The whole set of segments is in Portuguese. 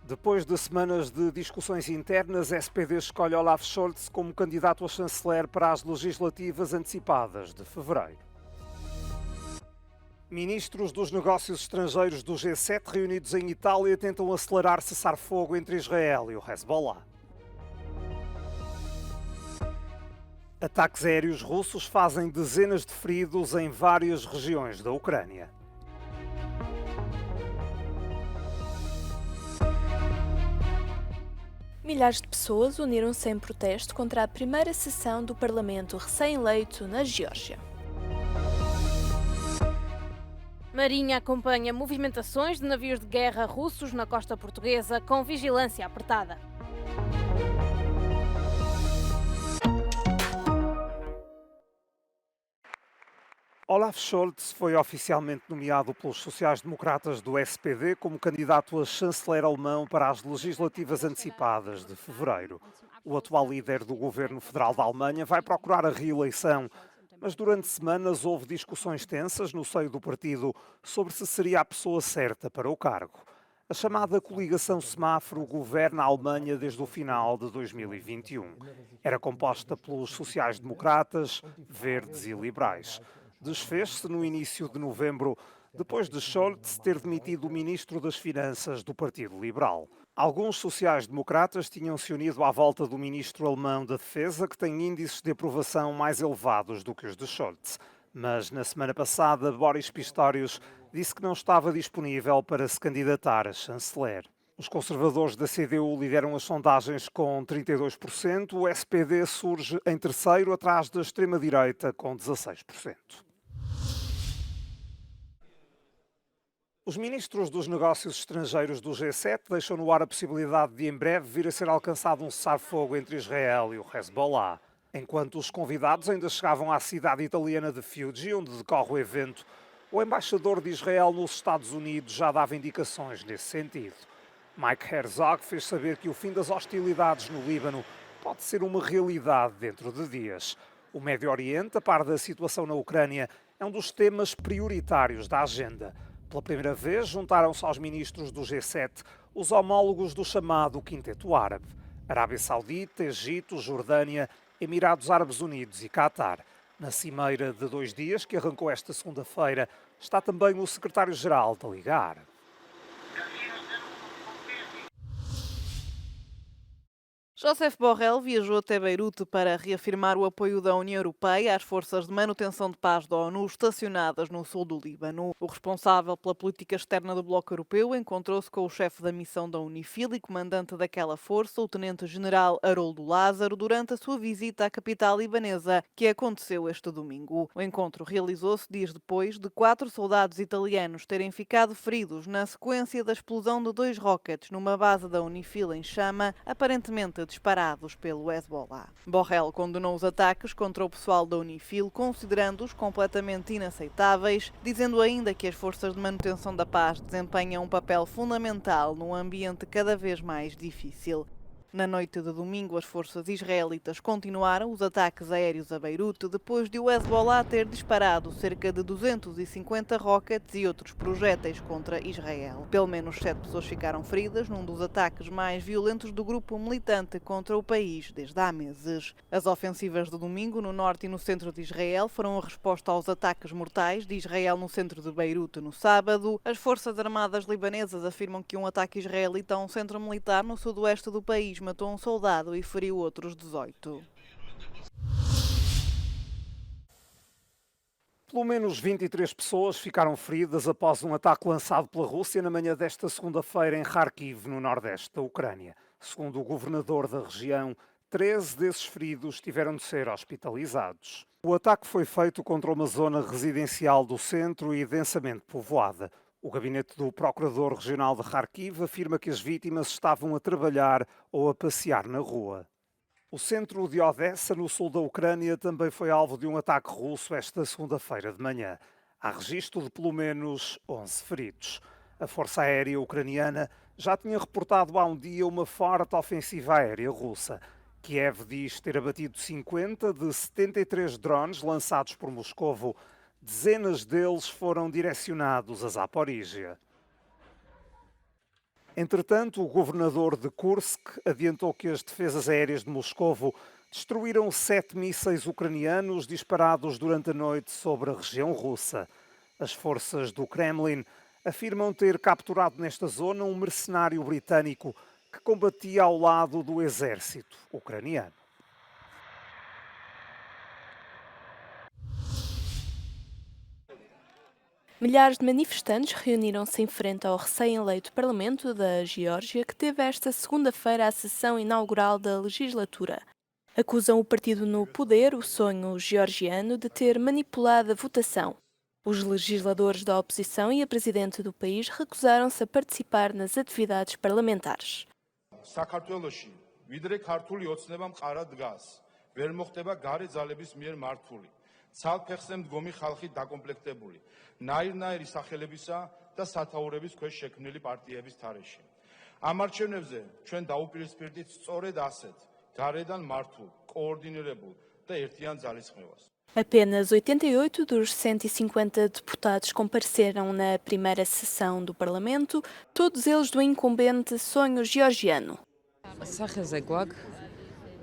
Depois de semanas de discussões internas, a SPD escolhe Olaf Scholz como candidato a chanceler para as legislativas antecipadas de fevereiro. Ministros dos negócios estrangeiros do G7 reunidos em Itália tentam acelerar cessar-fogo entre Israel e o Hezbollah. Ataques aéreos russos fazem dezenas de feridos em várias regiões da Ucrânia. Milhares de pessoas uniram-se em protesto contra a primeira sessão do Parlamento recém-eleito na Geórgia. Marinha acompanha movimentações de navios de guerra russos na costa portuguesa com vigilância apertada. Olaf Scholz foi oficialmente nomeado pelos sociais-democratas do SPD como candidato a chanceler alemão para as legislativas antecipadas de fevereiro. O atual líder do governo federal da Alemanha vai procurar a reeleição, mas durante semanas houve discussões tensas no seio do partido sobre se seria a pessoa certa para o cargo. A chamada coligação semáforo governa a Alemanha desde o final de 2021. Era composta pelos sociais-democratas, verdes e liberais. Desfez-se no início de novembro, depois de Scholz ter demitido o ministro das Finanças do Partido Liberal. Alguns sociais-democratas tinham se unido à volta do ministro alemão da Defesa, que tem índices de aprovação mais elevados do que os de Scholz. Mas na semana passada, Boris Pistorius disse que não estava disponível para se candidatar a chanceler. Os conservadores da CDU lideram as sondagens com 32%, o SPD surge em terceiro, atrás da extrema-direita, com 16%. Os ministros dos negócios estrangeiros do G7 deixam no ar a possibilidade de em breve vir a ser alcançado um cessar-fogo entre Israel e o Hezbollah. Enquanto os convidados ainda chegavam à cidade italiana de Fiuggi, onde decorre o evento, o embaixador de Israel nos Estados Unidos já dava indicações nesse sentido. Mike Herzog fez saber que o fim das hostilidades no Líbano pode ser uma realidade dentro de dias. O Médio Oriente, a par da situação na Ucrânia, é um dos temas prioritários da agenda. Pela primeira vez, juntaram-se aos ministros do G7 os homólogos do chamado Quinteto Árabe: Arábia Saudita, Egito, Jordânia, Emirados Árabes Unidos e Catar. Na cimeira de 2 dias, que arrancou esta segunda-feira, está também o secretário-geral da Liga Árabe. Josep Borrell viajou até Beirute para reafirmar o apoio da União Europeia às forças de manutenção de paz da ONU estacionadas no sul do Líbano. O responsável pela política externa do Bloco Europeu encontrou-se com o chefe da missão da UNIFIL e comandante daquela força, o tenente-general Haroldo Lázaro, durante a sua visita à capital libanesa, que aconteceu este domingo. O encontro realizou-se dias depois de 4 soldados italianos terem ficado feridos na sequência da explosão de 2 rockets numa base da UNIFIL em chama, aparentemente disparados pelo Hezbollah. Borrell condenou os ataques contra o pessoal da UNIFIL, considerando-os completamente inaceitáveis, dizendo ainda que as forças de manutenção da paz desempenham um papel fundamental num ambiente cada vez mais difícil. Na noite de domingo, as forças israelitas continuaram os ataques aéreos a Beirute depois de o Hezbollah ter disparado cerca de 250 rockets e outros projéteis contra Israel. Pelo menos 7 pessoas ficaram feridas num dos ataques mais violentos do grupo militante contra o país desde há meses. As ofensivas de domingo no norte e no centro de Israel foram a resposta aos ataques mortais de Israel no centro de Beirute no sábado. As forças armadas libanesas afirmam que um ataque israelita a um centro militar no sudoeste do país matou um soldado e feriu outros 18. Pelo menos 23 pessoas ficaram feridas após um ataque lançado pela Rússia na manhã desta segunda-feira em Kharkiv, no nordeste da Ucrânia. Segundo o governador da região, 13 desses feridos tiveram de ser hospitalizados. O ataque foi feito contra uma zona residencial do centro e densamente povoada. O gabinete do Procurador Regional de Kharkiv afirma que as vítimas estavam a trabalhar ou a passear na rua. O centro de Odessa, no sul da Ucrânia, também foi alvo de um ataque russo esta segunda-feira de manhã. Há registro de pelo menos 11 feridos. A Força Aérea Ucraniana já tinha reportado há um dia uma forte ofensiva aérea russa. Kiev diz ter abatido 50 de 73 drones lançados por Moscovo. Dezenas deles foram direcionados a Zaporíжia. Entretanto, o governador de Kursk adiantou que as defesas aéreas de Moscovo destruíram 7 mísseis ucranianos disparados durante a noite sobre a região russa. As forças do Kremlin afirmam ter capturado nesta zona um mercenário britânico que combatia ao lado do exército ucraniano. Milhares de manifestantes reuniram-se em frente ao recém-eleito Parlamento da Geórgia, que teve esta segunda-feira a sessão inaugural da legislatura. Acusam o partido no poder, o Sonho Georgiano, de ter manipulado a votação. Os legisladores da oposição e a presidente do país recusaram-se a participar nas atividades parlamentares. საქართველოში ვიდრე ქართული ოცნება მყარად დგას. ვერ მოხდება გარე ძალების მიერ მართული. ცალფეხზე მდგომი ხალხი დაკომპლექტებული. ნაირ-ნაირი სახელებისა და სათაურების ქვეშ შექმნილი პარტიების თარეში. ამ არჩევნებზე ჩვენ დაუპირისპირდით სწორედ ასეთ გარედან მართულ, კოორდინირებულ და ერთიან ძალისხმევას. Apenas 88 dos 150 deputados compareceram na primeira sessão do Parlamento, todos eles do incumbente Sonho Georgiano. სახეზე გვაქვს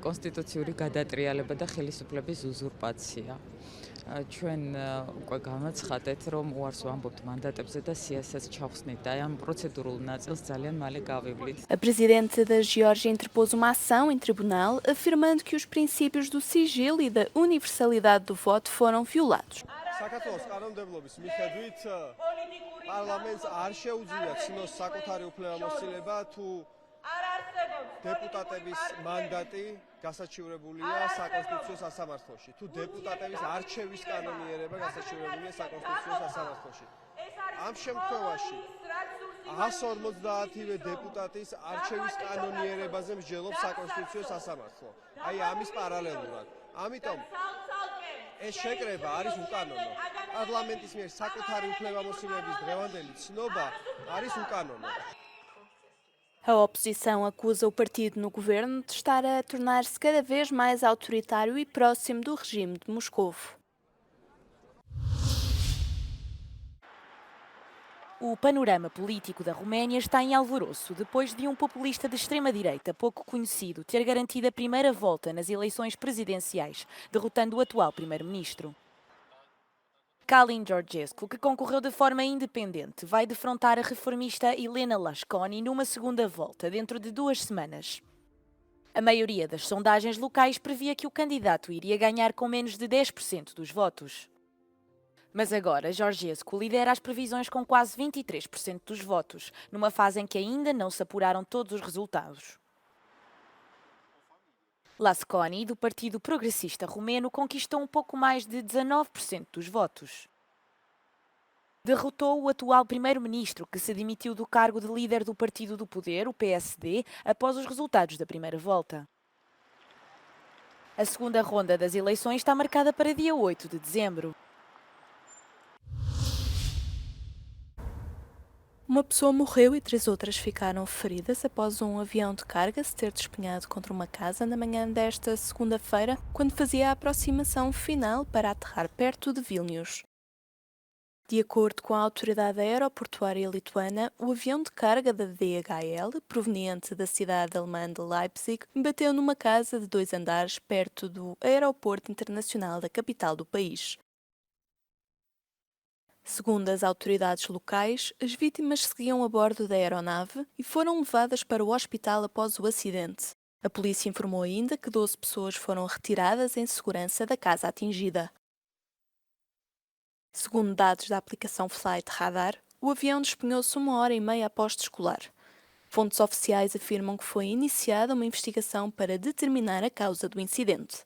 კონსტიტუციური გადატრიალება და ხელისუფლების უზურპაცია. ჩვენ უკვე განაცხადეთ, რომ უარს ვამბობთ მანდატებზე და სიასაც ჩავხსნით და ამ პროცედურულ ნაწილს ძალიან მალე გავივლით. A presidente da Geórgia interpôs uma ação em tribunal, afirmando que os princípios do sigilo e da universalidade do voto foram violados. საქართველოს კანონმდებლობის მიხედვით პარლამენტს არ შეუძლია ცნოს საკუთარი უფლებამოსილება თუ დეპუტატების მანდატი გასაჩივრებულია საკონსტიტუციო სასამართლოში. თუ დეპუტატების არჩევის კანონიერება გასაჩივრებულია საკონსტიტუციო სასამართლოში. ამ შემთხვევაში 150-ვე დეპუტატის არჩევის კანონიერებაზე მსჯელობს საკონსტიტუციო სასამართლო. აი ამის პარალელურად. ამიტომ ეს შეკრება არის უკანონო. პარლამენტის მიერ საკუთარი უფლებამოსილების დღევანდელი ცნობა არის უკანონო. A oposição acusa o partido no governo de estar a tornar-se cada vez mais autoritário e próximo do regime de Moscovo. O panorama político da Roménia está em alvoroço depois de um populista de extrema-direita pouco conhecido ter garantido a primeira volta nas eleições presidenciais, derrotando o atual primeiro-ministro. Kalin Georgescu, que concorreu de forma independente, vai defrontar a reformista Elena Lasconi numa segunda volta, dentro de 2 semanas. A maioria das sondagens locais previa que o candidato iria ganhar com menos de 10% dos votos. Mas agora Georgescu lidera as previsões com quase 23% dos votos, numa fase em que ainda não se apuraram todos os resultados. Lasconi, do Partido Progressista Romeno, conquistou um pouco mais de 19% dos votos. Derrotou o atual primeiro-ministro, que se demitiu do cargo de líder do Partido do Poder, o PSD, após os resultados da primeira volta. A segunda ronda das eleições está marcada para dia 8 de dezembro. Uma pessoa morreu e 3 outras ficaram feridas após um avião de carga se ter despenhado contra uma casa na manhã desta segunda-feira, quando fazia a aproximação final para aterrar perto de Vilnius. De acordo com a autoridade aeroportuária lituana, o avião de carga da DHL, proveniente da cidade alemã de Leipzig, bateu numa casa de 2 andares perto do aeroporto internacional da capital do país. Segundo as autoridades locais, as vítimas seguiam a bordo da aeronave e foram levadas para o hospital após o acidente. A polícia informou ainda que 12 pessoas foram retiradas em segurança da casa atingida. Segundo dados da aplicação Flight Radar, o avião despenhou-se 1h30 após descolar. Fontes oficiais afirmam que foi iniciada uma investigação para determinar a causa do incidente.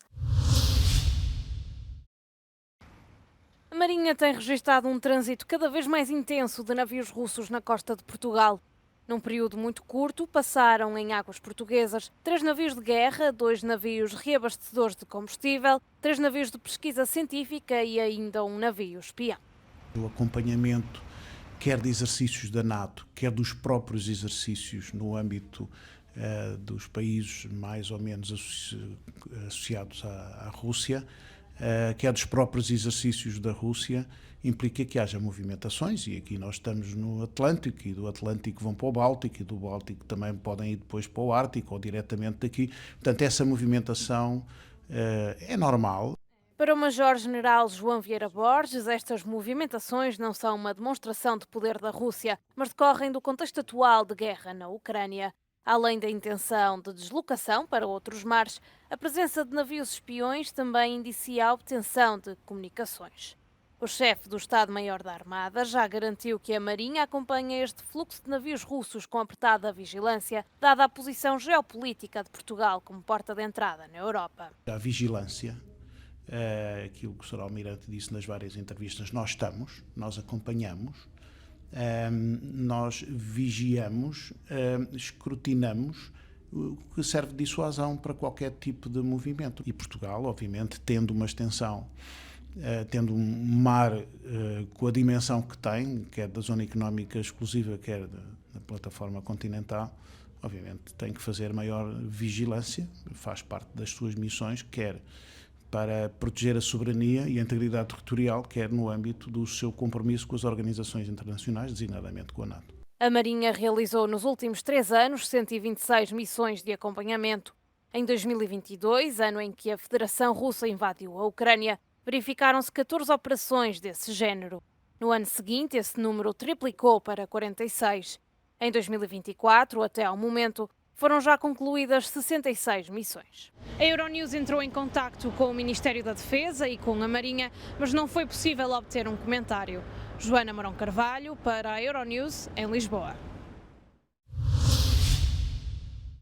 A Marinha tem registrado um trânsito cada vez mais intenso de navios russos na costa de Portugal. Num período muito curto, passaram em águas portuguesas 3 navios de guerra, 2 navios reabastecedores de combustível, 3 navios de pesquisa científica e ainda um navio espião. O acompanhamento, quer de exercícios da NATO, quer dos próprios exercícios no âmbito dos países mais ou menos associados à Rússia, quer dos próprios exercícios da Rússia, implica que haja movimentações, e aqui nós estamos no Atlântico, e do Atlântico vão para o Báltico, e do Báltico também podem ir depois para o Ártico, ou diretamente daqui. Portanto, essa movimentação é normal. Para o Major-General João Vieira Borges, estas movimentações não são uma demonstração de poder da Rússia, mas decorrem do contexto atual de guerra na Ucrânia. Além da intenção de deslocação para outros mares, a presença de navios espiões também indicia a obtenção de comunicações. O chefe do Estado-Maior da Armada já garantiu que a Marinha acompanha este fluxo de navios russos com apertada vigilância, dada a posição geopolítica de Portugal como porta de entrada na Europa. A vigilância, aquilo que o Sr. Almirante disse nas várias entrevistas, nós acompanhamos, nós vigiamos, escrutinamos, o que serve de dissuasão para qualquer tipo de movimento. E Portugal, obviamente, tendo uma extensão, tendo um mar com a dimensão que tem, quer da zona económica exclusiva, quer da plataforma continental, obviamente tem que fazer maior vigilância, faz parte das suas missões, quer para proteger a soberania e a integridade territorial, quer no âmbito do seu compromisso com as organizações internacionais, designadamente com a NATO. A Marinha realizou nos últimos 3 anos 126 missões de acompanhamento. Em 2022, ano em que a Federação Russa invadiu a Ucrânia, verificaram-se 14 operações desse género. No ano seguinte, esse número triplicou para 46. Em 2024, até ao momento, foram já concluídas 66 missões. A Euronews entrou em contacto com o Ministério da Defesa e com a Marinha, mas não foi possível obter um comentário. Joana Marão Carvalho, para a Euronews, em Lisboa.